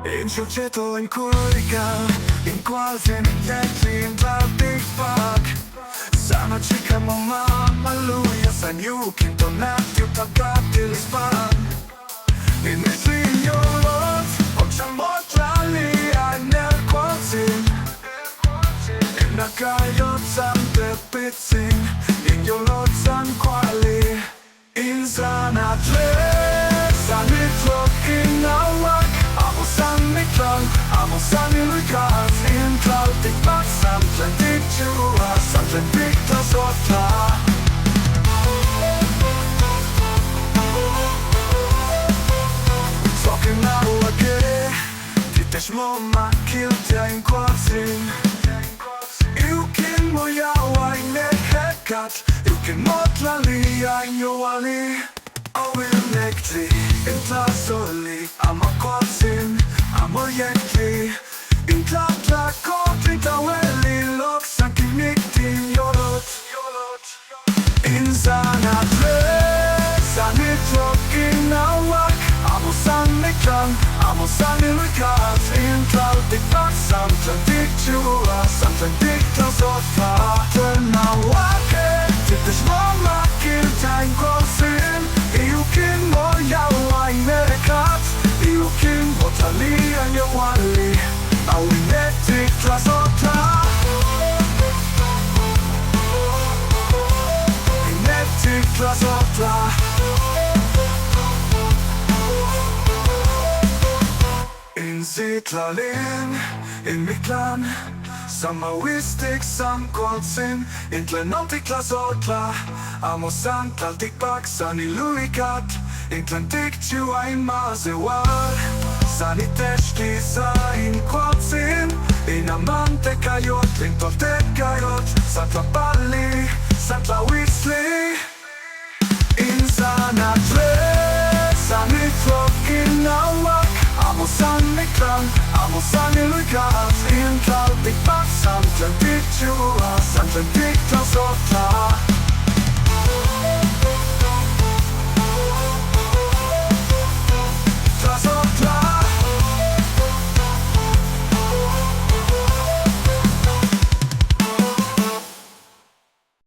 In Xochitl, in Cuicatl, in Cuicatl, in Xochitl, in Tlaltikpak. Sana chica mama maluya sa nyukin to natiu tagatil ispan. In mitrin yolot, og chamotlali ay nerkotsin. In nakayot san tepitsin, in yolot san kwali. In sanatle, sanitlok in awak. Amo san miklang, amo san ilukat. In Tlaltikpak, san tlantikchua, san tlantikta sotla. Talking Nahuatl, titesh mo makilta in Cuicatl. Iukin mo yawa in Cuicatl, iukin mo tlali ay nyowali. Awil nekti, in Tlasoli, amo Cuicatl, amo yekli. In Tlatlakot, in Taweli, lok san kiniktin yolot. In Sanatle, sanitlok in awak. Amo san miklang, amo san ilukat. In Tlaltikpak, san tlantikchua, san tlantikta sotla. Nahuatl, titesh mo makilta in Cuicatl. Iukin mo yawa in Cuicatl, iukin mo tali ay nyowali. Awinetik tlasotla. Inetik tlasotla. In Xitlalin, in Miklan, samawistik sam Cuicatl. In Tlanotik tlasotla, amo san Tlaltikpak, san ilukat. In Tlantikchua in Mazewal, san iteshti sa in Cuicatl. In Amantekayot, in Toltekayot, san Tlapali, san Tlawisli. In Sanatle, sanitlok in awak. Amo san miklang, amo san ilukat. In Tlaltikpak, san tlantikchua, san tlantikta sotla.